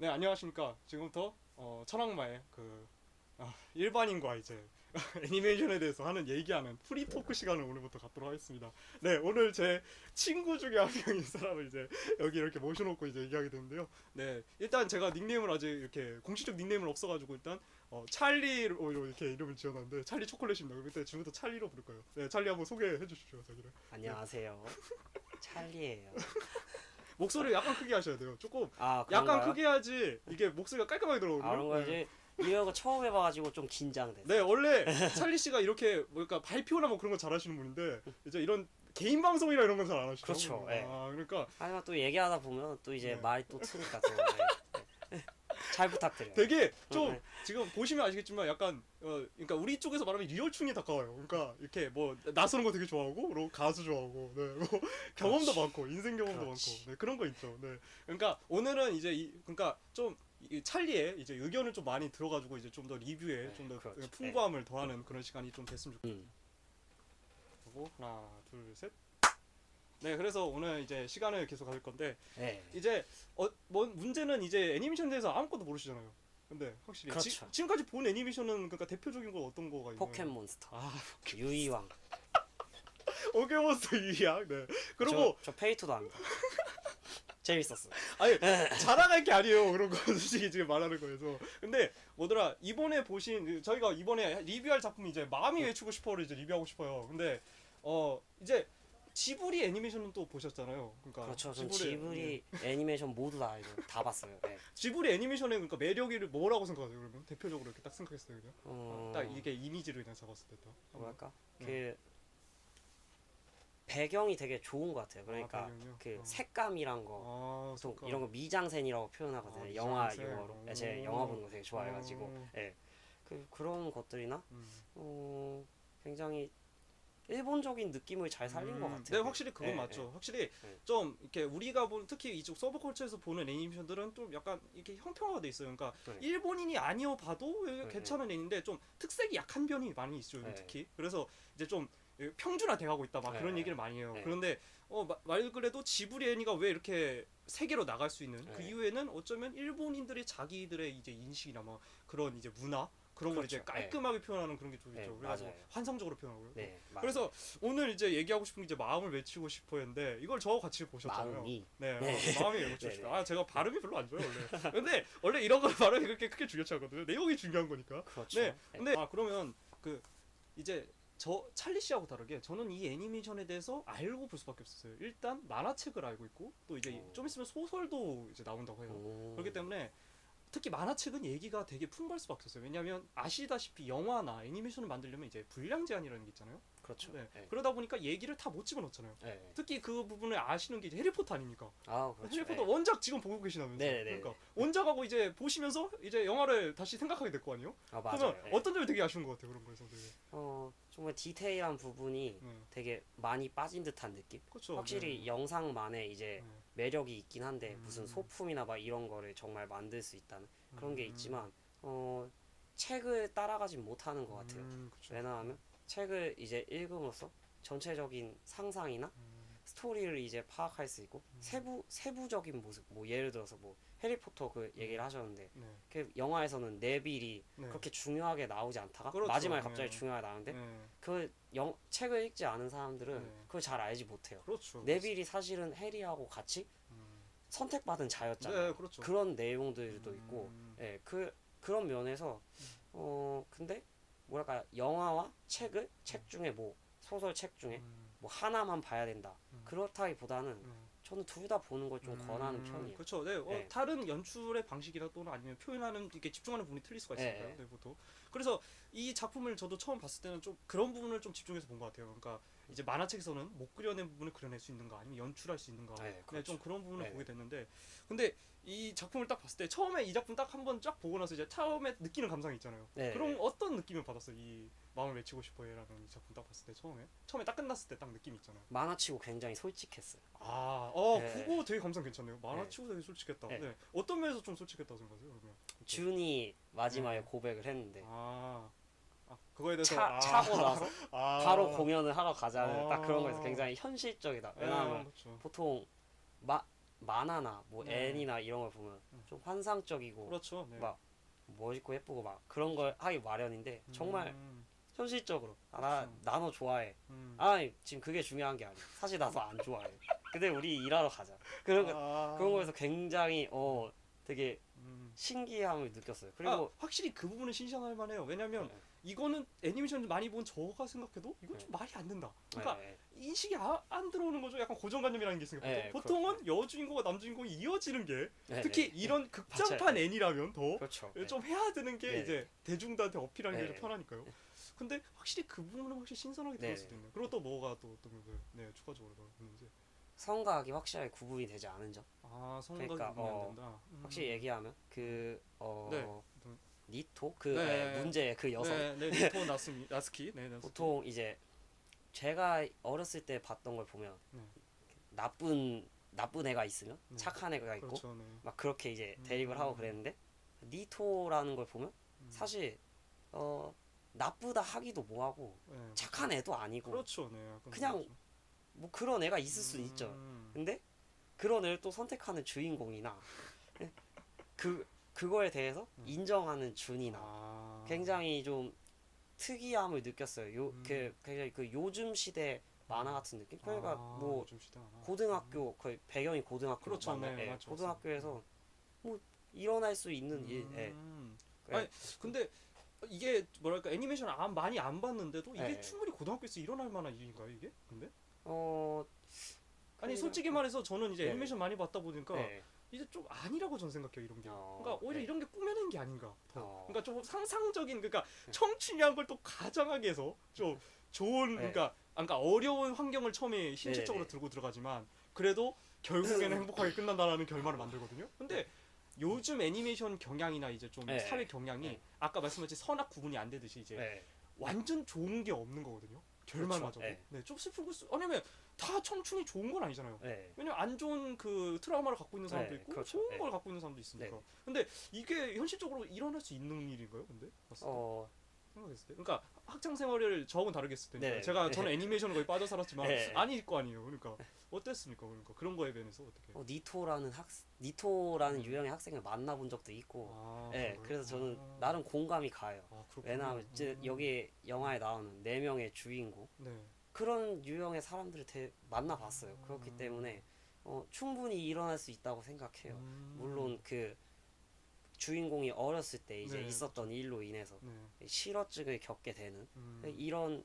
네, 안녕하십니까. 지금부터 천왕마의 일반인과 이제 애니메이션에 대해서 하는 얘기하는 프리 토크 시간을 오늘부터 갖도록 하겠습니다. 네, 오늘 제 친구 중에 한 명인 사람을 이제 여기 이렇게 모셔놓고 이제 얘기하게 되는데요. 네, 일단 제가 닉네임을 아직 이렇게 공식적 닉네임은 없어가지고 일단 찰리로 이렇게 이름을 지어놨는데 찰리 초콜릿입니다. 그때 지금부터 찰리로 부를 거예요. 네, 찰리 한번 소개해 주십시오, 자기를. 안녕하세요. 찰리예요. 목소리 약간 크게 하셔야 돼요. 조금 아, 약간 그런가요? 크게 해야지 이게 목소리가 깔끔하게 들어오거든요. 아, 그런 거 네. 이제 이런 거 처음 해봐가지고 좀 긴장돼. 네, 원래 찰리 씨가 이렇게 뭐랄까 발표나 뭐 그런 거 잘하시는 분인데 이제 이런 개인 방송이나 이런 건 잘 안 하시죠. 그렇죠, 예. 아, 그러니까 하지만 또 얘기하다 보면 또 이제 네. 말이 또 트니까 또 잘 부탁드려요. 되게 좀 네. 지금 보시면 아시겠지만 약간 그러니까 우리 쪽에서 말하면 리얼충에 가까워요. 그러니까 이렇게 뭐 나서는 거 되게 좋아하고, 그리고 가수 좋아하고, 네, 뭐 경험도 많고, 인생 경험도 그렇지. 많고, 네, 그런 거 있죠. 네, 그러니까 오늘은 이제 그러니까 좀 이 찰리의 이제 의견을 좀 많이 들어가지고 이제 좀 더 리뷰에 네, 좀 더 그렇죠. 풍부함을 더하는 그런 시간이 좀 됐으면 좋겠고. 그리고 하나, 둘, 셋. 네, 그래서 오늘 이제 시간을 계속 가질 건데 네. 이제 뭐 문제는 이제 애니메이션에 대해서 아무것도 모르시잖아요. 근데 확실히 그렇죠. 지금까지 본 애니메이션은 그러니까 대표적인 건 어떤 거가 있나요? 포켓몬스터. 아, 유이왕. 포켓몬스터 유희양. 네. 그리고 저 페이토도 합니다. 재밌었어. 아니 자랑할 게 아니에요. 그런 거 솔직히 지금 말하는 거에서. 근데 뭐더라 이번에 보신 저희가 이번에 리뷰할 작품이 이제 마음이 외치고 싶어를 이제 리뷰하고 싶어요. 근데 이제 지브리 애니메이션은 또 보셨잖아요. 그러니까 그렇죠. 전 지브리 애니메이션 모두 다 봤어요. 네. 지브리 애니메이션의 그러니까 매력이 뭐라고 생각하세요? 그러면 대표적으로 이렇게 딱 생각했어요, 그냥. 어, 딱 이게 이미지를 그냥 잡았을 때 딱. 뭐랄까? 네. 그 배경이 되게 좋은 것 같아요. 그러니까 배경이요? 그 색감이란 거. 아, 보통 색깔. 이런 거 미장센이라고 표현하거든요. 아, 영화 미장센. 용어로. 제가 영화 보는 거 되게 좋아해가지고, 예. 그런 것들이나 굉장히 일본적인 느낌을 잘 살린 것 같아요. 네, 확실히 그건 예, 맞죠. 예. 확실히 네. 좀 이렇게 우리가 본 특히 이쪽 서브컬처에서 보는 애니메이션들은 좀 약간 이렇게 형평화가 돼 있어요. 그러니까 네. 일본인이 아니어 봐도 괜찮은 애인데 좀 특색이 약한 편이 많이 있죠. 네. 특히. 그래서 이제 좀 평준화 돼가고 있다 막 네. 그런 얘기를 많이 해요. 네. 그런데 말 그래도 지브리 애니가 왜 이렇게 세계로 나갈 수 있는 그 네. 이유에는 어쩌면 일본인들이 자기들의 이제 인식이나 뭐 그런 이제 문화 그런 걸 그렇죠. 이제 깔끔하게 표현하는 그런 게 좀 네, 있죠. 그래가지고 맞아요. 환상적으로 표현하고요. 네, 맞아요. 그래서 오늘 이제 얘기하고 싶은 게 이제 마음을 외치고 싶어였는데 이걸 저와 같이 보셨잖아요. 마음이. 네, 네. 마음이 외치고 네, 싶다. 네. 아, 제가 발음이 별로 안 좋아요 원래. 근데 원래 이런 거 발음이 그렇게 크게 중요치 않거든요. 내용이 중요한 거니까. 그렇죠. 네. 근데 그러면 이제 저 찰리 씨하고 다르게 저는 이 애니메이션에 대해서 알고 볼 수밖에 없었어요. 일단 만화책을 알고 있고 또 이제 좀 있으면 소설도 이제 나온다고 해요. 그렇기 때문에 특히 만화책은 얘기가 되게 풍부할 수밖에 없어요. 왜냐하면 아시다시피 영화나 애니메이션을 만들려면 이제 분량 제한이라는 게 있잖아요. 그렇죠. 네. 네. 그러다 보니까 얘기를 다 못 집어넣잖아요. 네. 특히 그 부분을 아시는 게 이제 해리포터 아닙니까? 아, 그렇죠. 해리포터 네. 원작 지금 보고 계시다면서요. 네네네. 그러니까 원작하고 이제 보시면서 이제 영화를 다시 생각하게 될 거 아니에요? 아, 맞아요. 그러면 네. 어떤 점이 되게 아쉬운 것 같아요, 그런 거에서 되게. 정말 디테일한 부분이 네. 되게 많이 빠진 듯한 느낌? 그렇죠. 확실히 네. 영상만의 이제 네. 매력이 있긴 한데 무슨 소품이나 막 이런 거를 정말 만들 수 있다는 그런 게 있지만 책을 따라가진 못하는 것 같아요. 그쵸. 왜냐하면 책을 이제 읽음으로써 전체적인 상상이나 스토리를 이제 파악할 수 있고 세부적인 모습 뭐 예를 들어서 뭐 해리포터 그 얘기를 하셨는데 네. 그 영화에서는 네빌이 네. 그렇게 중요하게 나오지 않다가 그렇죠. 마지막에 갑자기 네. 중요하게 나오는데 네. 그 책을 읽지 않은 사람들은 네. 그걸 잘 알지 못해요. 그렇죠. 네빌이 사실은 해리하고 같이 선택받은 자였잖아요. 네, 그렇죠. 그런 내용들도 있고, 예, 그런 면에서 근데 뭐랄까 영화와 책 중에 뭐 소설 책 중에 뭐 하나만 봐야 된다. 그렇다기보다는 저는 둘 다 보는 걸 좀 권하는 편이에요. 그렇죠. 네, 네. 다른 연출의 방식이나 또는 아니면 표현하는 이게 집중하는 부분이 틀릴 수가 있으니까요. 네. 네, 보통. 그래서 이 작품을 저도 처음 봤을 때는 좀 그런 부분을 좀 집중해서 본 것 같아요. 그러니까 이제 만화책에서는 못 그려낸 부분을 그려낼 수 있는가, 아니면 연출할 수 있는가, 네, 그렇죠. 좀 그런 부분을 네. 보게 됐는데, 근데 이 작품을 딱 봤을 때 처음에 이 작품 딱 한번 쫙 보고 나서 이제 처음에 느끼는 감상이 있잖아요. 네. 그럼 어떤 느낌을 받았어요? 이 마음을 외치고 싶어요라는 이 작품 딱 봤을 때 처음에 딱 끝났을 때 딱 느낌 있잖아요. 만화치고 굉장히 솔직했어요. 네. 그거 되게 감상 괜찮네요. 네. 만화치고 되게 솔직했다. 네. 네. 어떤 면에서 좀 솔직했다고 생각하세요? 그러면 준이 마지막에 네. 고백을 했는데 그거에 대해서 차고 나서 바로 공연을 하러 가자는 아. 딱 그런 거에서 굉장히 현실적이다. 왜냐하면 그렇죠. 보통 만화나 뭐 네. 애니나 이런 걸 보면 좀 환상적이고 그렇죠. 네. 막 멋있고 예쁘고 막 그런 걸 하기 마련인데 정말 음, 현실적으로 그렇죠. 나 너 좋아해. 음. 아니 지금 그게 중요한 게 아니야. 사실 나 너 안 좋아해. 근데 우리 일하러 가자. 그런 거에서 굉장히 되게 음. 신기함을 느꼈어요. 그리고 확실히 그 부분은 신선할 만해요. 왜냐면 네, 이거는 애니메이션 많이 본 저가 생각해도 이건 좀 네. 말이 안 된다. 그러니까 네, 인식이 안 들어오는 거죠. 약간 고정관념이라는 게 있으니까 네, 보통은 여주인공과 남주인공이 이어지는 게 네, 특히 네. 이런 극장판 맞아요. 애니라면 더 그렇죠. 좀 해야 되는 게 네. 이제 대중들한테 어필하는 게 좀 네. 편하니까요. 근데 확실히 그 부분은 확실히 신선하게 네. 들을 수도 있네요. 그리고 또 뭐가 또 어떤 게 네, 추가적으로 있는지. 성과학이 확실하게 구분이 되지 않은 점. 성과가 그러니까, 구분이 안 된다. 확실히 얘기하면 네. 니토 네. 문제의 그 여성 네, 니토 나스키. 네, 나스키. 보통 이제 제가 어렸을 때 봤던 걸 보면 네. 나쁜 애가 있으면 네. 착한 애가 있고 그렇죠. 네. 막 그렇게 이제 대립을 하고 그랬는데 니토라는 걸 보면 사실 나쁘다 하기도 뭐하고 네. 착한 애도 아니고 그렇죠. 네. 약간 그냥 그렇죠. 뭐 그런 애가 있을 수 있죠. 근데 그런 애를 또 선택하는 주인공이나 그거에 대해서 인정하는 준이나 굉장히 좀 특이함을 느꼈어요. 굉장히 그 요즘 시대 만화 같은 느낌? 그러니까 뭐 요즘 시대 만화. 고등학교 거의 배경이 고등학교 그렇죠. 만화, 네, 예, 맞죠. 고등학교에서 뭐 일어날 수 있는 일. 예. 아니 근데 이게 뭐랄까 애니메이션 많이 안 봤는데도 이게 네. 충분히 고등학교에서 일어날 만한 일인가요 이게? 근데 어 아니 그냥- 솔직히 말해서 저는 이제 네. 애니메이션 많이 봤다 보니까 네. 이제 좀 아니라고 저는 생각해요 이런 게. 그러니까 오히려 네. 이런 게 꾸며낸 게 아닌가. 더. 어. 그러니까 좀 상상적인 그러니까 청춘이란 걸 또 가장하게 해서 좀 좋은 네. 그러니까 어려운 환경을 처음에 신체적으로 네, 네. 들고 들어가지만 그래도 결국에는 행복하게 끝난다라는 결말을 만들거든요. 근데 요즘 애니메이션 경향이나 이제 좀 네. 사회 경향이 네. 아까 말씀하신 선악 구분이 안 되듯이 이제 네. 완전 좋은 게 없는 거거든요. 결말마저도. 그렇죠. 네, 좀 슬프고 아니면 다 청춘이 좋은 건 아니잖아요. 네. 왜냐면 안 좋은 그 트라우마를 갖고 있는 사람도 네, 있고 그렇죠. 좋은 네. 걸 갖고 있는 사람도 있으니까. 네. 근데 이게 현실적으로 일어날 수 있는 일인가요? 근데 봤을 때? 생각했을 때. 그러니까 학창 생활을 저하고는 다르겠을 테니까. 네. 저는 애니메이션을 거의 빠져 살았지만 네. 아닐 거 아니에요. 그러니까 어땠습니까? 그러니까 그런 거에 대해서 어떻게? 니토라는 유형의 학생을 만나본 적도 있고, 예, 그런가요? 그래서 저는 나름 공감이 가요. 그렇군요. 왜냐하면 이제 여기 영화에 나오는 4명의 주인공 네. 그런 유형의 사람들을 만나봤어요. 그렇기 때문에 충분히 일어날 수 있다고 생각해요. 물론 그 주인공이 어렸을 때 이제 네, 있었던 일로 인해서 네. 실어증을 겪게 되는 이런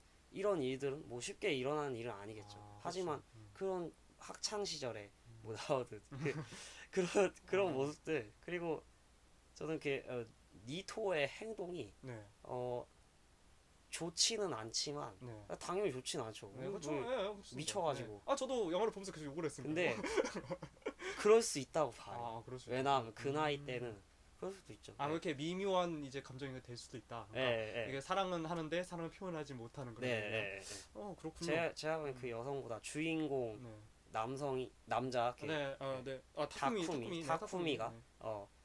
일들은 뭐 쉽게 일어나는 일은 아니겠죠. 하지만 그렇죠. 그런 학창 시절에 뭐 나오듯 그런 음. 모습들 그리고 저는 니토의 행동이 네. 좋지는 않지만 네. 당연히 좋지는 않죠. 네, 그렇죠. 뭐, 네, 그렇습니다. 미쳐가지고. 네. 저도 영화를 보면서 계속 욕을 했습니다. 근데 그럴 수 있다고 봐요. 그럴 수 왜냐하면 있죠. 그 나이 때는 그럴 수도 있죠. 그렇게 미묘한 이제 감정이 될 수도 있다. 예, 그러니까 예. 이게 사랑은 하는데 사랑을 표현하지 못하는 그런. 네, 거군요. 네, 네. 그렇군요. 제가 보기엔 그 여성보다 주인공 네. 남자 네. 타쿠미가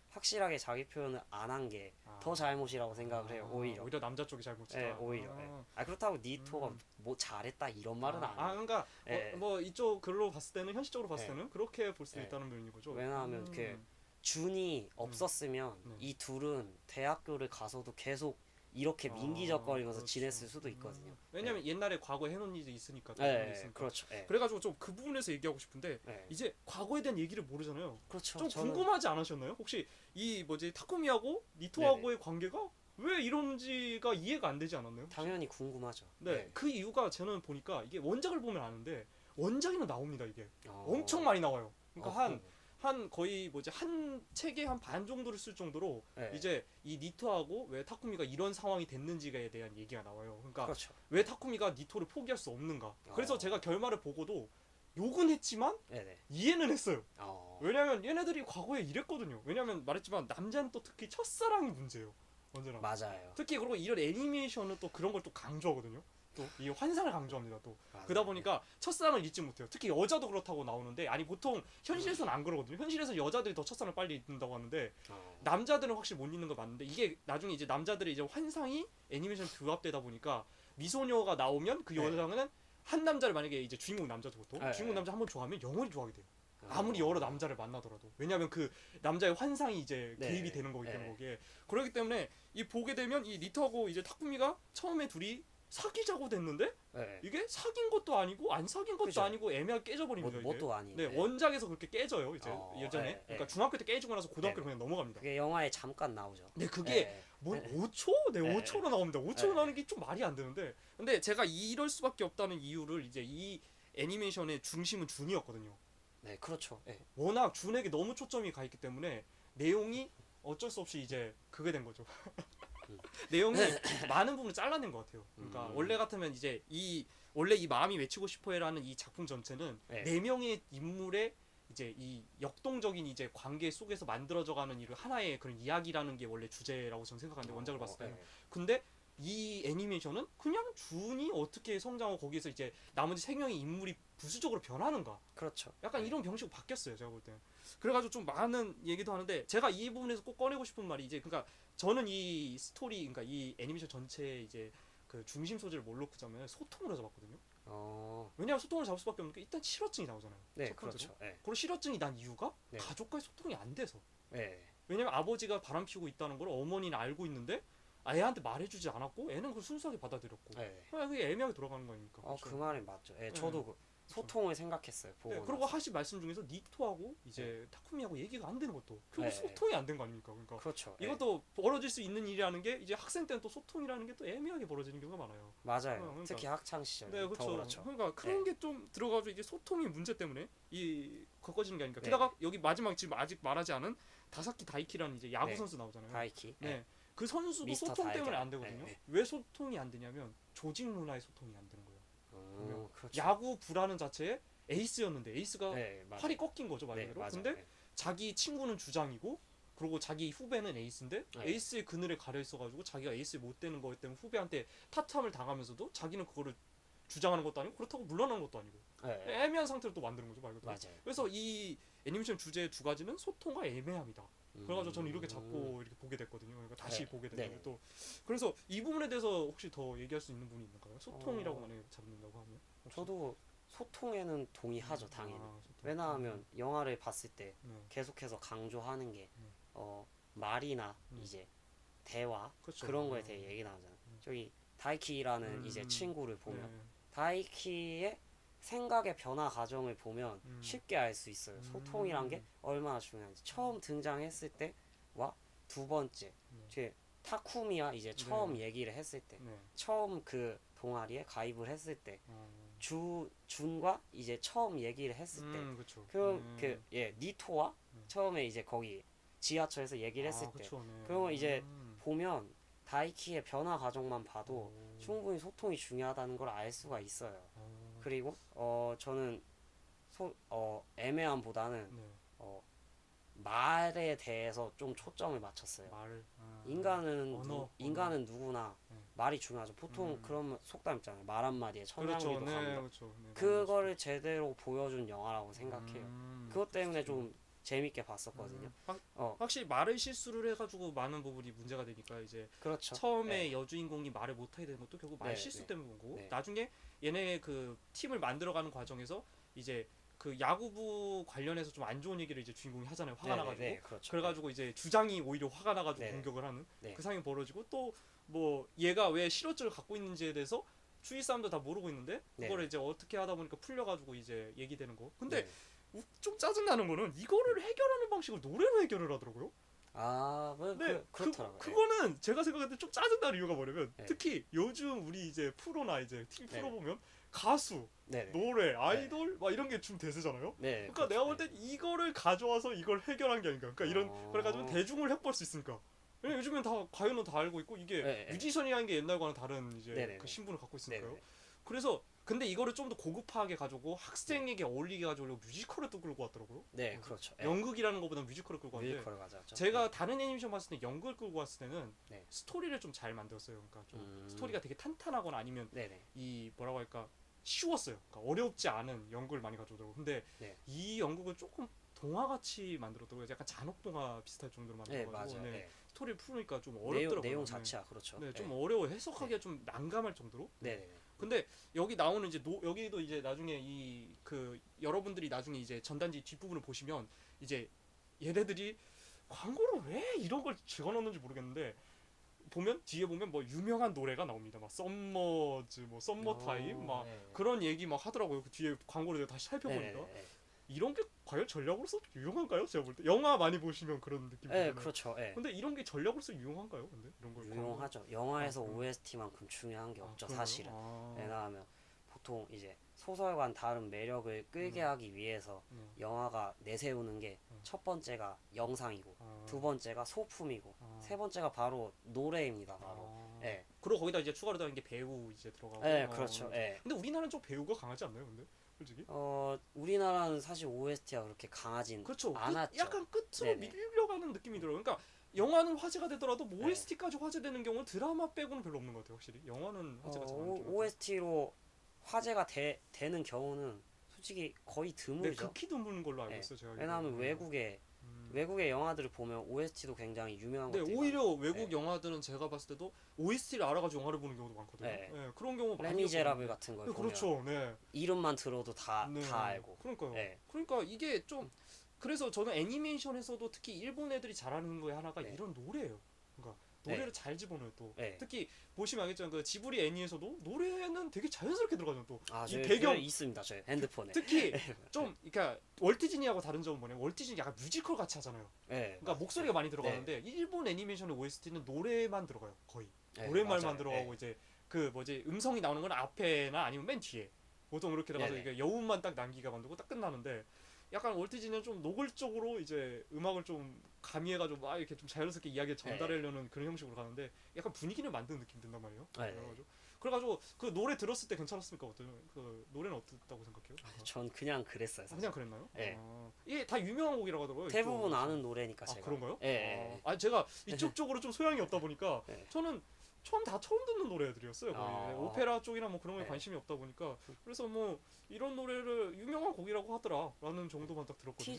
확실하게 자기 표현을 안 한 게 더 잘못이라고 생각을 해요. 오히려. 오히려 남자 쪽이 잘못이다. 네, 오히려. 그렇다고 니토가 뭐 잘했다 이런 말은 아니에요. 그러니까 예. 뭐 이쪽 글로 봤을 때는 현실적으로 봤을 네. 때는 그렇게 볼 수 네. 있다는 면인 거죠. 왜냐하면 준이 없었으면 네. 이 둘은 대학교를 가서도 계속 이렇게 민기적거리면서 그렇죠. 지냈을 수도 있거든요. 왜냐면 옛날에 과거에 해놓은 일이 있으니까. 그렇죠. 네. 그래가지고 좀 그 부분에서 얘기하고 싶은데 네. 이제 과거에 대한 얘기를 모르잖아요. 그렇죠. 좀 궁금하지 않으셨나요? 혹시 이 타쿠미하고 니토하고의 관계가 왜 이런지가 이해가 안 되지 않았나요? 혹시? 당연히 궁금하죠. 네, 그 이유가 저는 보니까 이게 원작을 보면 아는데 원작에는 나옵니다 이게 어. 엄청 많이 나와요. 그러니까 어, 한 거의 한 책에 한 반 정도를 쓸 정도로 네. 이제 이 니토하고 왜 타쿠미가 이런 상황이 됐는지에 대한 얘기가 나와요. 그러니까 그렇죠. 왜 타쿠미가 니토를 포기할 수 없는가. 그래서 제가 결말을 보고도 욕은 했지만 네네. 이해는 했어요. 어. 왜냐면 얘네들이 과거에 이랬거든요. 왜냐면 말했지만 남자는 또 특히 첫사랑이 문제예요. 언제나. 맞아요. 특히 그리고 이런 애니메이션은 또 그런 걸 또 강조하거든요. 또 이 환상을 강조합니다. 또 맞아요. 그러다 보니까 첫사랑을 잊지 못해요. 특히 여자도 그렇다고 나오는데 보통 현실에서는 안 그러거든요. 현실에서 여자들이 더 첫사랑을 빨리 잊는다고 하는데 남자들은 확실히 못 잊는 거 맞는데 이게 나중에 이제 남자들의 이제 환상이 애니메이션 규합되다 보니까 미소녀가 나오면 그 네. 여자는 한 남자를 만약에 이제 주인공 남자도 보통 네. 주인공 남자 한 번 좋아하면 영원히 좋아하게 돼요. 아무리 여러 남자를 만나더라도. 왜냐하면 그 남자의 환상이 이제 네. 개입이 되는 거기 네. 때문에 거기에. 그렇기 때문에 이 보게 되면 이 니토하고 이제 타쿠미가 처음에 둘이 사귀자고 됐는데 네. 이게 사귄 것도 아니고 안 사귄 것도 그죠. 아니고 애매하게 깨져버립니다. 이게. 뭣도 아닌. 네, 원작에서 그렇게 깨져요 이제 예전에. 네, 그러니까 네. 중학교 때 깨지고 나서 고등학교로 네. 그냥 넘어갑니다. 그게 영화에 잠깐 나오죠. 근데 그게 네. 뭐 네. 5초? 네, 네. 5초로 나옵니다. 5초로 네. 나오는 게 좀 말이 안 되는데. 근데 제가 이럴 수밖에 없다는 이유를 이제 이 애니메이션의 중심은 준이었거든요. 네, 그렇죠. 네. 워낙 준에게 너무 초점이 가 있기 때문에 내용이 어쩔 수 없이 이제 그게 된 거죠. 내용이 많은 부분을 잘라낸 것 같아요. 그러니까 원래 같으면 이제 원래 이 마음이 외치고 싶어해라는 이 작품 전체는 네. 네 명의 인물의 이제 이 역동적인 이제 관계 속에서 만들어져가는 이 하나의 그런 이야기라는 게 원래 주제라고 저는 생각하는데 원작을 봤을 때는. 네. 근데 이 애니메이션은 그냥 준이 어떻게 성장하고 거기에서 이제 나머지 세 명의 인물이 부수적으로 변하는가, 그렇죠. 약간 네. 이런 방식으로 바뀌었어요 제가 볼 때. 그래가지고 좀 많은 얘기도 하는데 제가 이 부분에서 꼭 꺼내고 싶은 말이 이제 그러니까 저는 이 스토리 그러니까 이 애니메이션 전체의 이제 그 중심 소재를 뭘로 끄자면 소통으로 잡았거든요. 왜냐하면 소통을 잡을 수밖에 없는 게 일단 실어증이 나오잖아요. 네, 첫 번째로. 그렇죠. 네. 그리고 실어증이 난 이유가 네. 가족과의 소통이 안 돼서. 네. 왜냐면 아버지가 바람 피우고 있다는 걸 어머니는 알고 있는데 애한테 말해주지 않았고 애는 그걸 순수하게 받아들였고. 네. 그게 애매하게 돌아가는 거니까. 그 말이 맞죠. 네, 네. 저도 그 소통을 생각했어요. 보고 네, 그리고 하신 말씀 중에서 니토하고 이제 타쿠미하고 얘기가 안 되는 것도 결국 네. 소통이 안 된 거 아닙니까? 그러니까 그렇죠. 네. 이것도 벌어질 수 있는 일이라는 게 이제 학생 때는 또 소통이라는 게 또 애매하게 벌어지는 경우가 많아요. 맞아요. 그러니까. 특히 학창 시절. 네, 더 그렇죠. 그렇죠. 그러니까 그런 게 좀 들어가지고 이게 소통의 문제 때문에 이 겪어지는 게 아닐까. 네. 게다가 여기 마지막 지금 아직 말하지 않은 다사키 다이키라는 이제 야구 네. 선수 나오잖아요. 다이키. 네. 그 선수도 미스터 소통 다이키. 때문에 안 되거든요. 네, 네. 왜 소통이 안 되냐면 조직 문화의 소통이 안 되는 거예요. 그렇죠. 야구 부라는 자체에 에이스였는데 에이스가 네, 맞아요. 팔이 꺾인 거죠 말 네, 그대로. 맞아요. 근데 네. 자기 친구는 주장이고 그리고 자기 후배는 에이스인데 네. 에이스의 그늘에 가려 있어가지고 자기가 에이스 못 되는 거기 때문에 후배한테 타탐을 당하면서도 자기는 그거를 주장하는 것도 아니고 그렇다고 물러나는 것도 아니고 네. 애매한 상태로 또 만드는 거죠 말 그대로. 맞아요. 그래서 이 애니메이션 주제 두 가지는 소통과 애매함이다. 그래가지고 저는 이렇게 잡고 이렇게 보게 됐거든요. 그러니까 다시 네. 보게 네. 됐는데 또 그래서 이 부분에 대해서 혹시 더 얘기할 수 있는 분이 있는가요? 소통이라고 만약에 잡는다고 하면 혹시? 저도 소통에는 동의하죠, 당연히. 소통. 왜냐하면 영화를 봤을 때 네. 계속해서 강조하는 게 네. 말이나 이제 대화 그렇죠. 그런 거에 대해 얘기 나오잖아요. 저기 다이키라는 이제 친구를 보면 네. 다이키의 생각의 변화 과정을 보면 쉽게 알 수 있어요. 소통이란 게 얼마나 중요한지. 처음 등장했을 때와 두 번째, 제 타쿠미와 이제 처음 얘기를 했을 때, 네. 처음 그 동아리에 가입을 했을 때, 어. 준과 이제 처음 얘기를 했을 때, 그렇죠. 그럼 니토와 처음에 이제 거기 지하철에서 얘기를 했을 때, 그쵸, 네. 그러면 이제 보면 다이키의 변화 과정만 봐도 충분히 소통이 중요하다는 걸 알 수가 있어요. 그리고 저는 애매함보다는 네. 말에 대해서 좀 초점을 맞췄어요. 말 인간은 누구나 네. 말이 중요하죠. 보통 그런 속담 있잖아요. 말 한마디에 그렇죠. 천냥기도 네, 간다. 그렇죠. 네, 그거를 제대로 보여준 영화라고 생각해요. 그것 때문에 좀 재밌게 봤었거든요. 확실히 말을 실수를 해가지고 많은 부분이 문제가 되니까 이제 그렇죠. 처음에 네. 여주인공이 말을 못하게 되는 것도 결국 말 네, 실수 네. 때문에 본 거고 네. 나중에 얘네 그 팀을 만들어가는 과정에서 이제 그 야구부 관련해서 좀 안 좋은 얘기를 이제 주인공이 하잖아요. 화가 나가지고. 네, 그렇죠. 그래가지고 이제 주장이 오히려 화가 나가지고 네. 공격을 하는 네. 그 상황이 벌어지고 또 뭐 얘가 왜 실어증을 갖고 있는지에 대해서 주위 사람들 다 모르고 있는데 그거를 이제 어떻게 하다 보니까 풀려가지고 이제 얘기되는 거. 근데 네. 좀 짜증나는 거는 이거를 해결하는 방식을 노래로 해결을 하더라고요. 네, 그렇더라고요. 그거는 제가 생각할 때 좀 짜증나는 이유가 뭐냐면 네. 특히 요즘 우리 이제 프로나 이제 팀 프로 네. 보면 가수, 네. 노래, 아이돌 막 이런 게 좀 대세잖아요. 네. 그러니까 내가 볼 땐 이거를 가져와서 이걸 해결한 게 아닌가. 그러니까 이런 그래가지고 대중을 해볼 수 있으니까. 왜냐면 요즘엔 다 가요는 다 알고 있고 이게 네. 뮤지션이라는 게 옛날과는 다른 이제 네. 그 신분을 갖고 있으니까요. 네. 그래서 근데 이거를 좀 더 고급화하게 가지고 학생에게 어울리게 가지고 뮤지컬을 또 끌고 왔더라고요. 네, 그렇죠. 연극이라는 것보다 뮤지컬을 끌고 왔는데 뮤지컬을 가져왔죠. 제가 다른 애니메이션 봤을 때 연극을 끌고 왔을 때는 네. 스토리를 좀 잘 만들었어요. 그러니까 좀 스토리가 되게 탄탄하거나 아니면 네네. 이 뭐라고 할까 쉬웠어요. 그러니까 어렵지 않은 연극을 많이 가져오더라고요. 근데 네. 이 연극을 조금 동화같이 만들었더라고요. 약간 잔혹동화 비슷할 정도로 네, 만들어가지고 맞아요. 네. 네. 스토리를 풀으니까 좀 어렵더라고요. 내용 네. 자체가 그렇죠. 네, 좀 어려워 해석하기가 좀 난감할 정도로. 네. 근데 여기 나오는 이제 여기도 이제 나중에 이 그 여러분들이 나중에 이제 전단지 뒷부분을 보시면 이제 얘네들이 광고를 왜 이런 걸 집어넣는지 모르겠는데 보면 뒤에 보면 뭐 유명한 노래가 나옵니다. 막 썸머즈 뭐 썸머타임 막 네. 그런 얘기 막 하더라고요. 그 뒤에 광고를 내가 다시 살펴보니까 네. 이런 게 과연 전략으로서 유용한가요? 제가 볼 때 영화 많이 보시면 그런 느낌 네, 들잖아요. 그렇죠. 예. 근데 이런 게 전략으로서 유용한가요? 근데 이런 걸 유용하죠. 영화에서 그래요? OST만큼 중요한 게 없죠, 사실은. 아, 왜냐하면 보통 이제 소설과는 다른 매력을 끌게 하기 위해서 영화가 내세우는 게 첫 번째가 영상이고 두 번째가 소품이고 세 번째가 바로 노래입니다, 바로. 예. 그리고 거기다 이제 추가로 다른 게 배우 이제 들어가고. 예, 그렇죠. 예. 근데 우리나라는 좀 배우가 강하지 않나요? 근데 솔직히. 우리나라는 사실 OST가 그렇게 강하진 그렇죠. 않았죠. 약간 끝으로 네네. 밀려가는 느낌이 들어요. 그러니까 영화는 화제가 되더라도 뭐 네. OST까지 화제되는 경우는 드라마 빼고는 별로 없는 것 같아요. 확실히 영화는 화제가 잘 안 되는 것 같아요. OST로 화제가 되는 경우는 솔직히 거의 네, 드물죠. 극히 드문 걸로 알고 네. 있어요. 제가. 왜냐하면 외국의 영화들을 보면 OST도 굉장히 유명한 네, 것들이 오히려 외국 네. 영화들은 제가 봤을 때도 OST를 알아가지고 영화를 보는 경우도 많거든요. 네. 네, 그런 경우 많이 레미제라블 있거든요. 같은 걸 네, 보면 그렇죠. 네. 이름만 들어도 다 네. 알고. 그러니까요. 네. 그러니까 이게 좀 그래서 저는 애니메이션에서도 특히 일본 애들이 잘하는 거에 하나가 네. 이런 노래예요. 그러니까 노래를 네. 잘 집어넣어요 또. 네. 특히 보시면 알겠지만 그 지브리 애니에서도 노래는 되게 자연스럽게 들어가죠 또. 이 저희 배경 그게 있습니다. 저희 핸드폰에. 특히 좀 그러니까 월트 디즈니하고 다른 점은 뭐냐면 월트 디즈니 약간 뮤지컬 같이 하잖아요. 네. 그러니까 목소리가 많이 들어가는데 일본 애니메이션의 OST는 노래만 들어가요. 거의. 네, 노랫말만 맞아요. 들어가고 네. 이제 그 뭐지 음성이 나오는 건 앞에나 아니면 맨 뒤에 보통 이렇게 들어가서 네네. 이게 여운만 딱 남기가 만들고 딱 끝나는데 약간 월트디즈니는 좀 노골적으로 이제 음악을 좀 가미해가지고 막 이렇게 좀 자연스럽게 이야기를 전달하려는 그런 형식으로 가는데 약간 분위기를 만드는 느낌 든단 말이에요. 네. 그래가지고 그 노래 들었을 때 괜찮았습니까? 어때요? 그 노래는 어땠다고 생각해요? 전 그냥 그랬어요. 사실. 그냥 그랬나요? 네. 이게 다 유명한 곡이라고 하더라고요. 대부분 이쪽. 아는 노래니까 제가. 그런가요? 예. 제가 이쪽 쪽으로 좀 소양이 없다 보니까 네. 저는 처음 듣는 노래들이었어요. 거의. 오페라 쪽이나 뭐 그런 거에 네. 관심이 없다 보니까 그래서 뭐 이런 노래를 유명한 곡이라고 하더라라는 정도만 딱 들었거든요.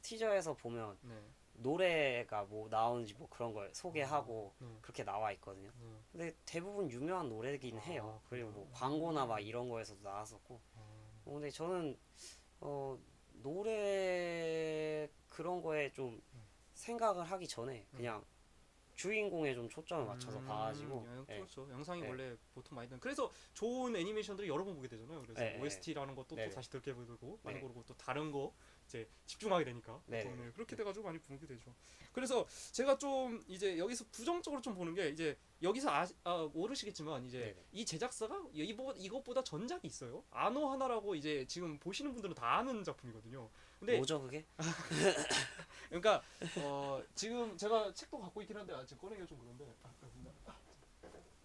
티저에서 보면 네. 노래가 뭐 나오는지 뭐 그런 걸 소개하고 네. 그렇게 나와 있거든요. 네. 근데 대부분 유명한 노래긴 해요. 그리고 뭐 그래요? 광고나 막 이런 거에서도 나왔었고. 근데 저는 노래 그런 거에 좀 생각을 하기 전에 그냥 주인공에 좀 초점을 맞춰서 봐가지고. 그렇죠. 영상이 네. 원래 보통 많이 그래서 좋은 애니메이션들이 여러 번 보게 되잖아요. 그래서 네. OST라는 것도 네. 또 다시 듣게 되고 많이 네. 고르고 또 다른 거 이제 집중하게 되니까 네. 보통 그렇게 돼가지고 많이 보게 되죠. 그래서 제가 좀 이제 여기서 부정적으로 좀 보는 게 이제 여기서 모르시겠지만 이제 네네. 이 제작사가 이것보다 전작이 있어요. 아노 하나라고 이제 지금 보시는 분들은 다 아는 작품이거든요. 근데 뭐죠 그게? 그러니까 지금 제가 책도 갖고 있긴 한데 지금 꺼내기가 좀 그런데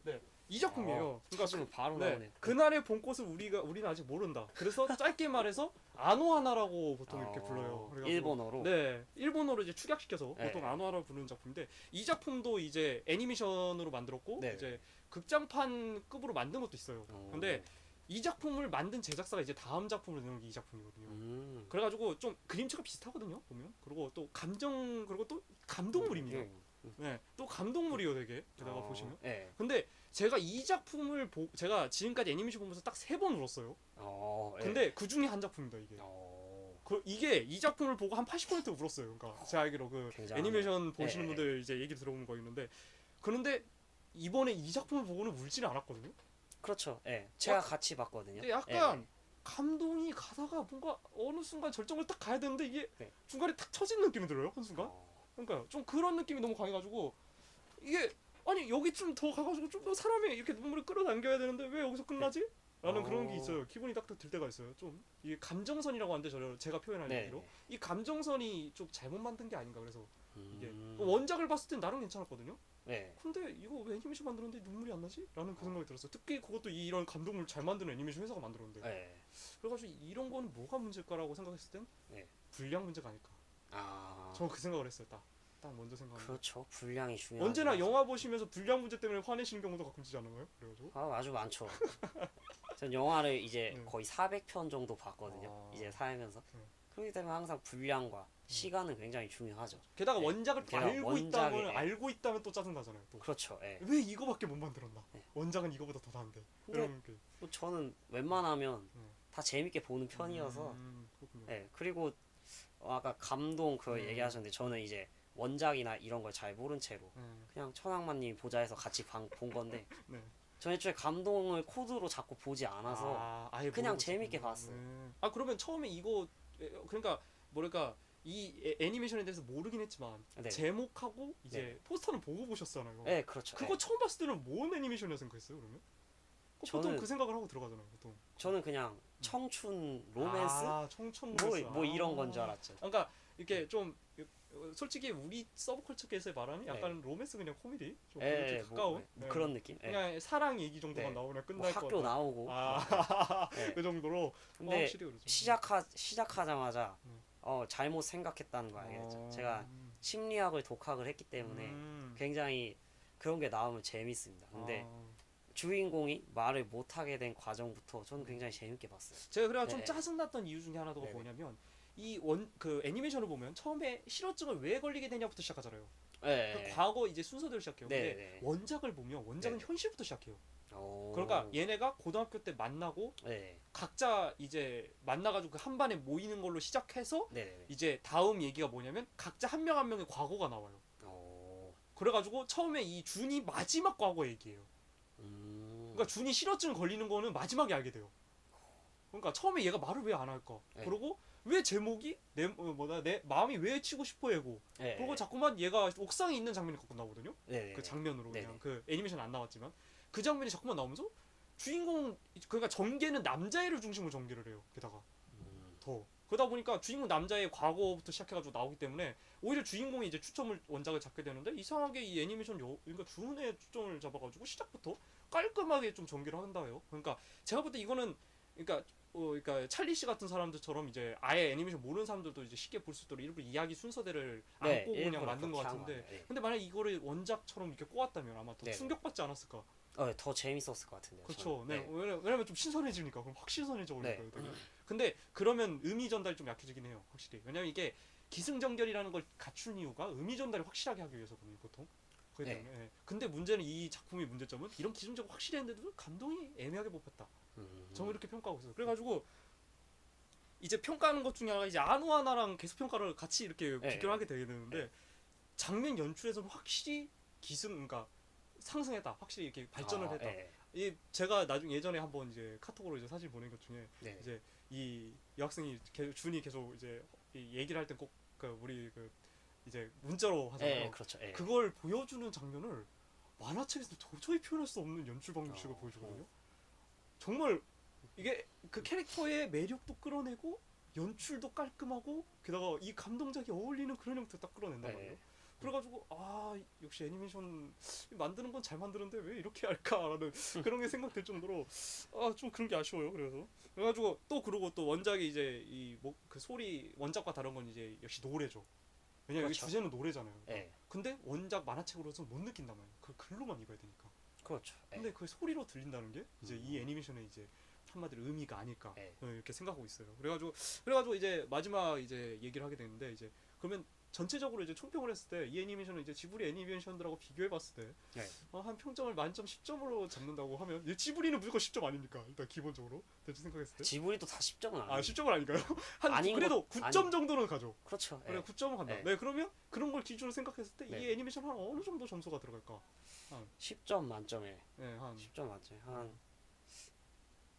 네, 이 작품이에요. 그러니까 찾으면 바로 네, 나오네. 그날의 봄꽃을 우리는 아직 모른다. 그래서 짧게 말해서 아노하나라고 보통 이렇게 불러요. 그래가지고 일본어로. 네, 일본어로 이제 축약시켜서 네. 보통 아노하라고 부르는 작품인데 이 작품도 이제 애니메이션으로 만들었고 네. 이제 극장판급으로 만든 것도 있어요. 근데 이 작품을 만든 제작사가 이제 다음 작품을 내는 게 이 작품이거든요. 그래가지고 좀 그림체가 비슷하거든요 보면. 그리고 또 그리고 또 감동물입니다. 네, 또 감동물이요 되게 게다가 보시면. 네. 근데 제가 이 작품을 제가 지금까지 애니메이션 보면서 딱 3번 울었어요. 근데 그 중에 한 작품입니다 이게. 이게 이 작품을 보고 한 80% 울었어요. 그러니까 제가 알기로 그 굉장하네요. 애니메이션 보시는 네. 분들 이제 얘기를 들어보는 거 있는데 그런데 이번에 이 작품을 보고는 울지는 않았거든요. 그렇죠. 예. 제가 같이 봤거든요. 근데 약간 감동이 가다가 뭔가 어느 순간 절정을 딱 가야 되는데 이게 네. 중간에 탁 터지는 느낌이 들어요 한 순간. 그러니까 좀 그런 느낌이 너무 강해가지고 이게 아니 여기 좀 더 가가지고 좀 더 사람이 이렇게 눈물을 끌어당겨야 되는데 왜 여기서 끝나지? 라는 그런 게 있어요. 기분이 딱 들 때가 있어요. 좀 이게 감정선이라고 하는데 제가 표현하는 네. 얘기로 이 감정선이 좀 잘못 만든 게 아닌가 그래서 이게 음. 원작을 봤을 땐 나름 괜찮았거든요. 네. 근데 이거 왜 애니메이션 만들었는데 눈물이 안 나지? 라는 그 생각이 들었어요. 특히 그것도 이런 감동을 잘 만드는 애니메이션 회사가 만들었는데 네. 그래가지고 이런 거는 뭐가 문제일까라고 생각했을 땐 네. 분량 문제가 아닐까. 저는 그 생각을 했어요. 딱 먼저 생각합니다. 그렇죠. 분량이 중요하죠. 언제나 영화 보시면서 분량 문제 때문에 화내시는 경우도 가끔씩 않아요? 그래가지고 아주 많죠. 전 영화를 이제 네. 거의 400편 정도 봤거든요. 이제 살면서. 네. 그렇기 때문에 항상 분량과 시간은 굉장히 중요하죠. 게다가 네. 원작을 또 게다가 원작에, 알고 있다면 또 짜증나잖아요. 또. 그렇죠. 예. 왜 이거밖에 못 만들었나? 네. 원작은 이거보다 더 나은데. 근데 이런 게. 뭐 저는 웬만하면 네. 다 재밌게 보는 편이어서 그렇군요. 네, 그리고 아까 감동 그 네. 얘기하셨는데 저는 이제 원작이나 이런 걸 잘 모른 채로 네. 그냥 천왕만님 보자 해서 같이 본 건데 네. 전 애초에 감동을 코드로 자꾸 보지 않아서 아예 그냥 모르고 재밌게 있었군요. 봤어요. 네. 아 그러면 처음에 이거 그러니까 뭐랄까 이 애니메이션에 대해서 모르긴 했지만 네. 제목하고 이제 네. 포스터는 보고 보셨잖아요. 네, 그렇죠. 그거 네. 처음 봤을 때는 뭔 애니메이션이라 생각했어요 그러면? 보통 저는- 그 생각을 하고 들어가잖아요 보통. 저는 그냥 청춘 로맨스 청춘 뭐, 로맨스. 뭐 이런 건 줄 알았죠. 그러니까 이렇게 좀 솔직히 우리 서브컬처계에서 말하는 네. 약간 로맨스 그냥 코미디 좀 예, 그렇게 가까운 뭐 네. 그런 느낌. 예. 그냥 사랑 얘기 정도만 네. 나오면 뭐 끝날 것 학교 같아. 나오고. 그 네. 정도로 근데 확실히 그렇죠. 시작하자마자 음. 잘못 생각했다는 거 알겠죠. 제가 심리학을 독학을 했기 때문에 음. 굉장히 그런 게 나오면 재밌습니다. 근데 주인공이 말을 못하게 된 과정부터 저는 굉장히 재밌게 봤어요. 제가 그래가 좀 네. 짜증났던 이유 중에 하나가 네네. 뭐냐면 이 그 애니메이션을 보면 처음에 실어증을 왜 걸리게 되냐부터 시작하잖아요. 네. 그 과거 이제 순서대로 시작해요. 네, 근데 네. 원작을 보면 원작은 네. 현실부터 시작해요. 오. 그러니까 얘네가 고등학교 때 만나고 네. 각자 이제 만나가지고 그 한 반에 모이는 걸로 시작해서 네. 네. 이제 다음 얘기가 뭐냐면 각자 한 명 한 명의 과거가 나와요. 오. 그래가지고 처음에 이 준이 마지막 과거 얘기예요. 그러니까 준이 실어증 걸리는 거는 마지막에 알게 돼요. 그러니까 처음에 얘가 말을 왜 안 할까? 네. 그러고 왜 제목이 내 마음이 왜 치고 싶어 해고. 네. 그리고 자꾸만 얘가 옥상에 있는 장면이 갖고 나오거든요. 네. 그 장면으로 네네. 그냥 그 애니메이션 안 나왔지만 그 장면이 자꾸만 나오면서 주인공 그러니까 전개는 남자애를 중심으로 전개를 해요. 게다가 더 그러다 보니까 주인공 남자의 과거부터 시작해가지고 나오기 때문에 오히려 주인공이 이제 추첨을 원작을 잡게 되는데 이상하게 이 애니메이션 그러니까 준의 추점을 잡아가지고 시작부터 깔끔하게 좀 전개를 한다요. 그러니까 제가 볼 때 이거는 그러니까 찰리 씨 같은 사람들처럼 이제 아예 애니메이션 모르는 사람들도 이제 쉽게 볼 수 있도록 일부러 이야기 순서대를 네, 안고 그냥 일부러 만든 것 그렇게 한 같은데 거예요. 네. 근데 만약 이거를 원작처럼 이렇게 꼬았다면 아마 더 네. 충격받지 않았을까. 더 재밌었을 것 같은데요. 그렇죠. 저는. 네. 왜냐면 좀 신선해지니까 그럼 확 신선해져 버리니까. 네. 되게. 근데 그러면 의미 전달이 좀 약해지긴 해요. 확실히. 왜냐면 이게 기승전결이라는 걸 갖춘 이유가 의미 전달을 확실하게 하기 위해서거든요, 보통. 그렇기 네. 때문에. 예. 근데 문제는 이 작품의 문제점은 이런 기승전결 확실히 했는데도 감동이 애매하게 뽑혔다. 저는 이렇게 평가하고 있어요. 그래가지고 이제 평가하는 것 중에 하나가 이제 아노하나랑 계속 평가를 같이 이렇게 네. 비교를 하게 되는데 네. 장면 연출에서는 확실히 그러니까 상승했다. 확실히 이렇게 발전을 했다. 네. 이 제가 나중에 예전에 한번 이제 카톡으로 이제 사진 보낸 것 중에 네. 이제 이 여학생이 준이 계속 이제 이 얘기를 할 때 꼭 그 우리 그 이제 문자로 하잖아요. 네, 그렇죠. 네. 그걸 보여주는 장면을 만화책에서 도저히 표현할 수 없는 연출 방식을 보여주거든요. 정말 이게 그 캐릭터의 매력도 끌어내고 연출도 깔끔하고 게다가 이 감동작이 어울리는 그런 형태를 딱 끌어낸단 말이에요. 네. 그래가지고 역시 애니메이션 만드는 건 잘 만드는데 왜 이렇게 할까라는 그런 게 생각될 정도로 좀 그런 게 아쉬워요. 그래가지고 또 그러고 또 원작이 이제 그 소리 원작과 다른 건 이제 역시 노래죠. 왜냐면 그렇죠. 여기 주제는 노래잖아요. 네. 근데 원작 만화책으로서는 못 느낀단 말이에요. 그 글로만 읽어야 되니까. 그렇죠. 네. 근데 그 소리로 들린다는 게 이제 이 애니메이션의 이제 한마디로 의미가 아닐까 네. 이렇게 생각하고 있어요. 그래가지고 이제 마지막 이제 얘기를 하게 되는데 이제 그러면 전체적으로 이제 총평을 했을 때 이 애니메이션은 이제 지브리 애니메이션들하고 비교해봤을 때 네. 한 평점을 만점 10점으로 잡는다고 하면 이 지브리는 무조건 10점 아닙니까? 일단 기본적으로 대충 생각했을 때. 지브리도 다 10점은 아니에요. 10점은 아닌가요? 아닌 그래도 것- 9점 정도는 가죠. 그렇죠. 그래 네. 9점은 간다. 네. 네 그러면 그런 걸 기준으로 생각했을 때 이 네. 애니메이션 한 어느 정도 점수가 들어갈까? 10점 만점에 네, 한 10점 만점에 한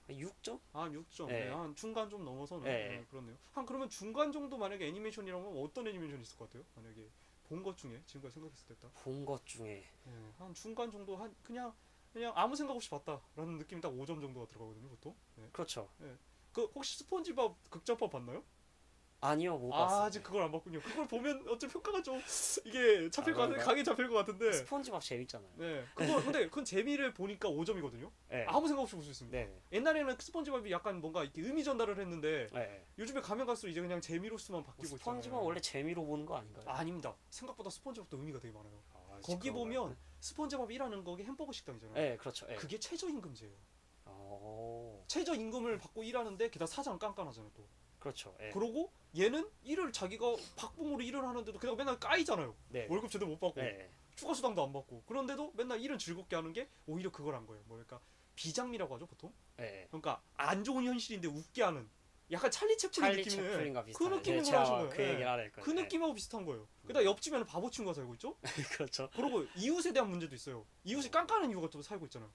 6점? 6점. 네. 네, 한 중간 좀 넘어서는 네. 그렇네요. 그러면 중간 정도 만약에 애니메이션이라면 어떤 애니메이션이 있을 것 같아요? 만약에 본 것 중에 지금까지 생각했을 때 딱. 본 것 중에 한 중간 정도 그냥 아무 생각 없이 봤다라는 느낌이 딱 5점 정도가 들어가거든요, 보통. 네. 그렇죠. 그 혹시 스폰지밥 극장판 봤나요? 아니요, 못 봤어요. 아직 그걸 안 봤군요. 그걸 보면 어째 평가가 좀 이게 잡힐 것 같은데 그런가요? 각이 잡힐 것 같은데. 스폰지밥 재밌잖아요. 네. 근데 그건 재미를 보니까 5점이거든요. 네. 아무 생각 없이 볼 수 있습니다. 네. 옛날에는 스폰지밥이 약간 뭔가 이렇게 의미 전달을 했는데 네. 요즘에 가면 갈수록 이제 그냥 재미로서만 바뀌고 있잖아요. 스폰지밥 원래 재미로 보는 거 아닌가요? 아닙니다. 생각보다 스폰지밥도 의미가 되게 많아요. 아, 거기 그런가요? 보면 스폰지밥 일하는 거기 햄버거 식당이잖아요. 네, 그렇죠. 네. 그게 최저임금제예요. 오, 최저임금을 받고 일하는데 게다가 사장 깐깐하잖아요 또. 그렇죠. 네. 그러고 얘는 일을 자기가 박봉으로 일을 하는데도 그냥 맨날 까이잖아요. 네. 월급 제대로 못 받고 네. 추가 수당도 안 받고 그런데도 맨날 일은 즐겁게 하는 게 오히려 그걸 한 거예요. 뭐랄까 비장미라고 하죠 보통. 예. 그러니까 안 좋은 현실인데 웃게 하는 약간 찰리 채플린 찰리 느낌이네. 채플린과 그 비슷한. 느낌으로 제가 하신 거예요. 그 예. 얘기를 하려 했거든요. 그 느낌하고 비슷한 거예요. 그다음 옆집에는 바보 친구가 살고 있죠. 그렇죠. 그리고 이웃에 대한 문제도 있어요. 이웃이 깐깐한 이유가 또 살고 있잖아요.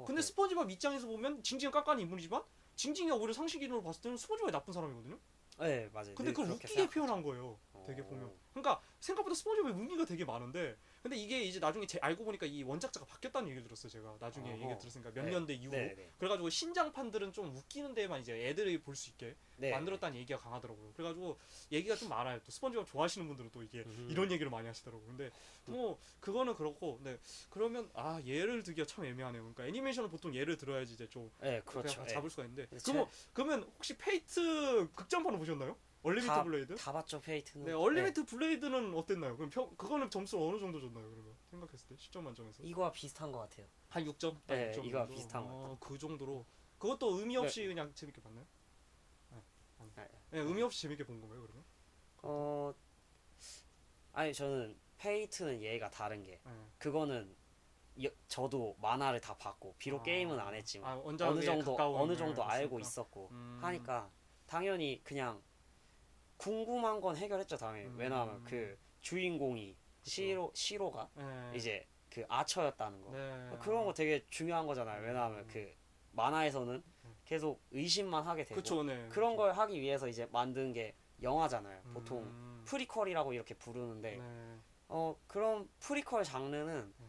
근데 네. 스펀지밥 입장에서 보면 징징은 깐깐한 인물이지만 징징이가 오히려 상식인으로 봤을 때는 스펀지밥이 나쁜 사람이거든요. 네, 맞아요. 근데 늘 그걸 그렇게 웃기게 생각하죠. 표현한 거예요. 되게 보면. 그러니까 생각보다 스펀지밥에 의미가 되게 많은데 근데 이게 이제 나중에 알고 보니까 이 원작자가 바뀌었다는 얘기를 들었어요. 제가 나중에 어허. 얘기 들었으니까 몇 네. 년대 이후로. 네, 네. 그래가지고 신장판들은 좀 웃기는 데만 이제 애들이 볼 수 있게 네. 만들었다는 얘기가 강하더라고요. 그래가지고 얘기가 좀 많아요. 또 스펀지밥 좋아하시는 분들은 또 이게 이런 얘기를 많이 하시더라고요. 근데 뭐 그거는 그렇고, 네 그러면 예를 들기가 참 애매하네요. 그러니까 애니메이션은 보통 예를 들어야지 이제 좀 네, 그렇죠. 그냥 잡을 수가 있는데. 그렇죠. 그러면 혹시 페이트 극장판을 보셨나요? 얼리미트 블레이드? 다 봤죠, 페이트는. 네, 얼리미트 블레이드는 어땠나요? 그럼 그거는 점수 어느 정도 줬나요? 그러면 생각했을 때 10점 만점에서 이거와 비슷한 것 같아요. 한 6점? 네, 6점 이거와 정도? 비슷한 것 같아요. 그 정도로. 그것도 의미 없이 그냥 재밌게 봤나요? 네. 네, 의미 없이 재밌게 본 건가요, 그러면? 아니 저는 페이트는 얘가 다른 게 네. 그거는 저도 만화를 다 봤고 비록 게임은 안 했지만 원작에 어느 정도 가까운, 알고 했으니까. 있었고 음. 하니까 당연히 그냥 궁금한 건 해결했죠 당연히. 왜냐하면 그 주인공이 시로가 네. 이제 그 아처였다는 거. 네. 그런 거 되게 중요한 거잖아요. 왜냐하면 그 만화에서는 계속 의심만 하게 되고 그쵸, 네. 그런 걸 하기 위해서 이제 만든 게 영화잖아요. 보통 음. 프리퀄이라고 이렇게 부르는데 네. 그런 프리퀄 장르는 네.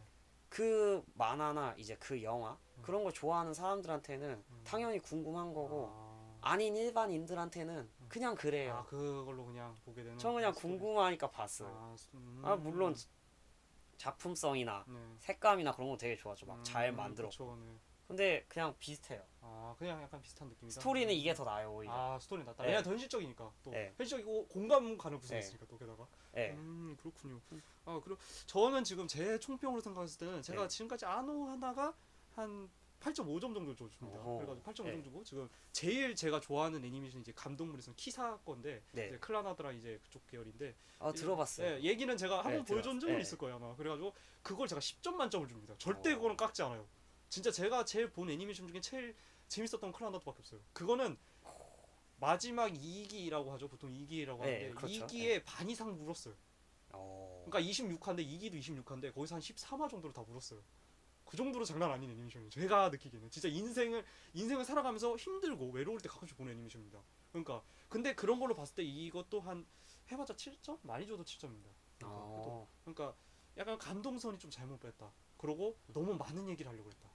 그 만화나 이제 그 영화 그런 걸 좋아하는 사람들한테는 당연히 궁금한 거고 아닌 일반인들한테는 그냥 그래요. 그걸로 그냥 보게 되는. 저 그냥 스토리. 궁금하니까 봤어요. 물론 작품성이나 네. 색감이나 그런 거 되게 좋았죠. 막 잘 만들었고. 그쵸, 네. 근데 그냥 비슷해요. 그냥 약간 비슷한 느낌이다. 스토리는 이게 더 나아요 오히려. 스토리 낫다. 네. 왜냐면 더 현실적이니까 또 네. 현실적이고 공감 가는 구성이 네. 있으니까 또 게다가. 네. 그렇군요. 그리고 저는 지금 제 총평으로 생각했을 때는 제가 네. 지금까지 아노 하나가 한 8.5점 정도 줍니다. 어허. 그래가지고 8.5점 네. 주고 지금 제일 제가 좋아하는 애니메이션 이제 감동물에서는 키사 건데 네. 이제 클라나드라 이제 그쪽 계열인데 들어봤어요. 네, 얘기는 제가 한번 네, 보여준 적은 네. 있을 거예요 아마. 그래가지고 그걸 제가 10점 만점을 줍니다. 절대 어. 그거는 깎지 않아요. 진짜 제가 제일 본 애니메이션 중에 제일 재밌었던 클라나드밖에 없어요. 그거는 마지막 2기라고 하죠. 보통 2기라고 네, 하는데 그렇죠. 2기에 반 이상 물었어요. 어. 그러니까 26화인데 2기도 26화인데 거기서 한 13화 정도로 다 물었어요. 그 정도로 장난 아닌 애니메이션이에요. 제가 느끼기에는 진짜 인생을 살아가면서 힘들고 외로울 때 가끔씩 보는 애니메이션입니다. 그러니까 근데 그런 걸로 봤을 때 이것도 한 해봤자 7점? 많이 줘도 7점입니다. 그러니까 약간 감동선이 좀 잘못 뺐다. 그러고 너무 많은 얘기를 하려고 했다.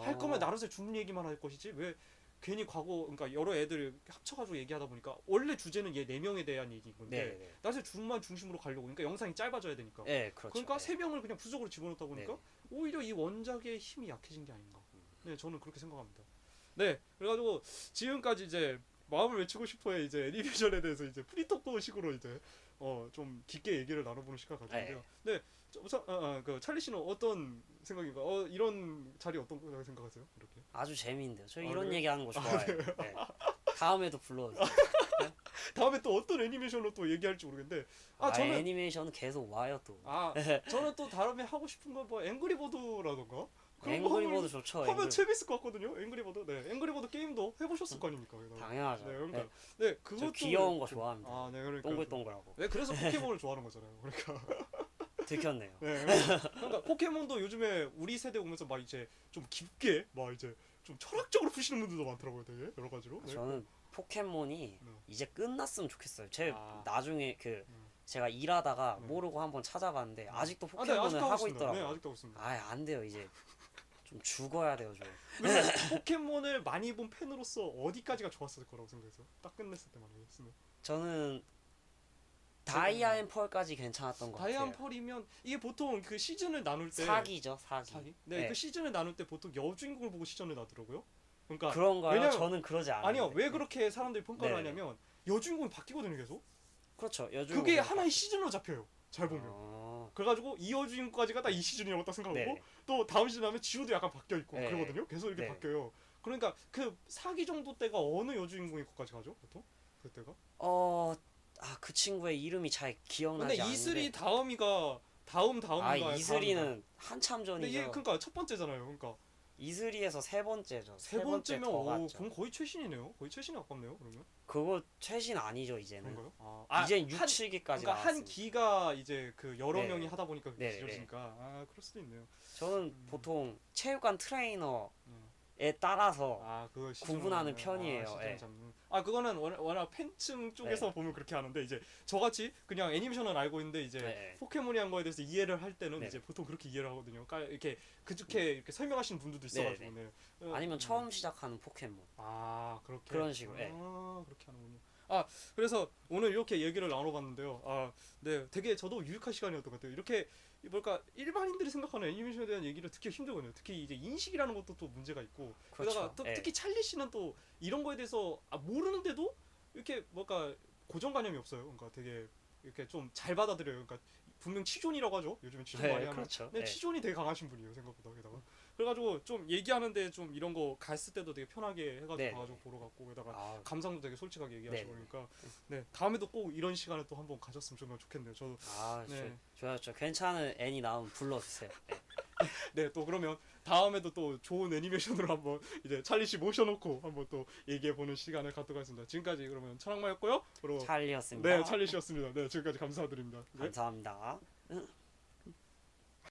할 거면 나루토의 준 얘기만 할 것이지 왜 괜히 과거, 그러니까 여러 애들 합쳐가지고 얘기하다 보니까 원래 주제는 얘 4명에 대한 얘기인 건데 네. 나루토의 준만 중심으로 가려고 그러니까 영상이 짧아져야 되니까. 네, 그렇죠. 그러니까 네. 3명을 그냥 부족으로 집어넣다 보니까 네. 오히려 이 원작의 힘이 약해진 게 아닌가. 네, 저는 그렇게 생각합니다. 네, 그래가지고 지금까지 이제 마음을 외치고 싶어의 이제 애니메이션에 대해서 이제 프리토크식으로 이제 좀 깊게 얘기를 나눠보는 시간 가졌는데요. 네, 그 찰리 씨는 어떤 생각인가? 이런 자리 어떤 거 생각하세요? 이렇게? 아주 재미있는데요. 저 아, 이런 그래요? 얘기하는 거 좋아해요. 네. 다음에도 불러주세요. 다음에 또 어떤 애니메이션으로 또 얘기할지 모르겠는데, 저는 애니메이션은 계속 와요 또. 저는 또 다음에 하고 싶은 거 뭐 앵그리버드라던가. 그런 거 앵그리버드 좋죠. 하면 재밌을 것 같거든요. 앵그리버드. 네, 앵그리버드 게임도 해보셨을 거 아닙니까? 당연하죠. 네, 그러니까 네. 네, 저 그것도 귀여운 거 좋아합니다. 네, 그러니까 동글동글하고. 네, 그래서 포켓몬을 좋아하는 거잖아요. 그러니까. 들켰네요. 네, 그러니까 포켓몬도 요즘에 우리 세대 오면서 막 이제 좀 깊게 막 이제 좀 철학적으로 푸시는 분들도 많더라고요. 되게 여러 가지로. 네. 저는 포켓몬이 네. 이제 끝났으면 좋겠어요. 제 아. 나중에 제가 일하다가 네. 모르고 한번 찾아봤는데 아직도 네, 포켓몬을 아직도 하고 있습니다. 있더라고요. 네, 아직도 하고 있습니다. 안 돼요. 이제 좀 죽어야 돼요, 저. 근데 포켓몬을 많이 본 팬으로서 어디까지가 좋았을 거라고 생각했어요? 딱 끝냈을 때만 했으면. 저는 다이아 앤 펄까지 괜찮았던 것 다이안 같아요. 펄이면 이게 보통 그 시즌을 나눌 때 사기죠, 사기. 네, 네. 그 시즌을 나눌 때 보통 여주인공을 보고 시전을 나더라고요. 그러니까 그런가요? 왜냐면- 저는 그러지 않아요. 아니요, 왜 그렇게 사람들이 평가를 네. 하냐면 여주인공이 바뀌거든요, 계속. 그렇죠. 여주 그게 하나의 시즌으로 잡혀요. 잘 보면. 어... 그래가지고 이 여주인공까지가 딱 이 시즌이라고 딱 생각하고 네. 또 다음 시즌 하면 지우도 약간 바뀌어 있고 네. 그러거든요. 계속 이렇게 네. 바뀌어요. 그러니까 그 사기 정도 때가 어느 여주인공이 거기까지 가죠, 보통? 그때가? 그 친구의 이름이 잘 근데 기억나지 않는데. 이슬이 다음이가 다음인가? 이슬이는 한참 근데 전이죠. 이게 그러니까 첫 번째잖아요. 그러니까 이슬이에서 세 번째죠. 세 번째 번째면 더 오, 갔죠. 그럼 거의 최신이네요. 거의 최신에 가깝네요. 그러면 그거 최신 아니죠 이제는. 그런가요? 아, 이젠 6, 한, 7기까지 그러니까 한 나왔습니다. 기가 이제 그 여러 네. 명이 하다 보니까 그렇게 네, 지어지니까 아 그럴 수도 있네요. 저는 보통 체육관 트레이너에 음. 따라서 아 그걸 구분하는 편이에요. 시점 예. 잡는. 아 그거는 워낙 팬층 쪽에서 보면 그렇게 하는데 이제 저같이 그냥 애니메이션은 알고 있는데 이제 네. 포켓몬이란 거에 대해서 이해를 할 때는 네. 이제 보통 그렇게 이해를 하거든요. 그러니까 이렇게 그렇게 이렇게 설명하시는 분들도 있어가지고 네. 아니면 처음 시작하는 포켓몬. 아 그렇게 그런 식으로, 예. 아 그렇게 하는군요. 아 그래서 오늘 이렇게 얘기를 나눠봤는데요. 아네 되게 저도 유익한 시간이었던 것 같아요. 이렇게 뭘까 일반인들이 생각하는 애니메이션에 대한 얘기를 듣기 힘들거든요. 특히 이제 인식이라는 것도 또 문제가 있고 그렇죠. 게다가 또 예. 특히 찰리 씨는 또 이런 거에 대해서 모르는데도 이렇게 뭘까 고정관념이 없어요. 그러니까 되게 이렇게 좀 잘 받아들여요. 그러니까 분명 치존이라고 하죠. 요즘에 치존 많이 하는. 그렇죠. 네, 예. 치존이 되게 강하신 분이에요. 생각보다 게다가. 그래가지고 좀 얘기하는데 좀 이런 거 갔을 때도 되게 편하게 해가지고 네. 가가지고 보러 갔고 게다가 아, 감상도 되게 솔직하게 얘기하시고 네. 그러니까 네 다음에도 꼭 이런 시간을 또 한번 가졌으면 정말 좋겠네요. 저도 네. 좋아요. 괜찮은 애니 나오면 불러주세요. 예. 네 또 그러면 다음에도 또 좋은 애니메이션으로 한번 이제 찰리 씨 모셔놓고 한번 또 얘기해 보는 시간을 갖도록 하겠습니다. 지금까지 그러면 천학마였고요. 그리고 찰리였습니다. 네 찰리 씨였습니다. 네 지금까지 감사드립니다. 네. 감사합니다.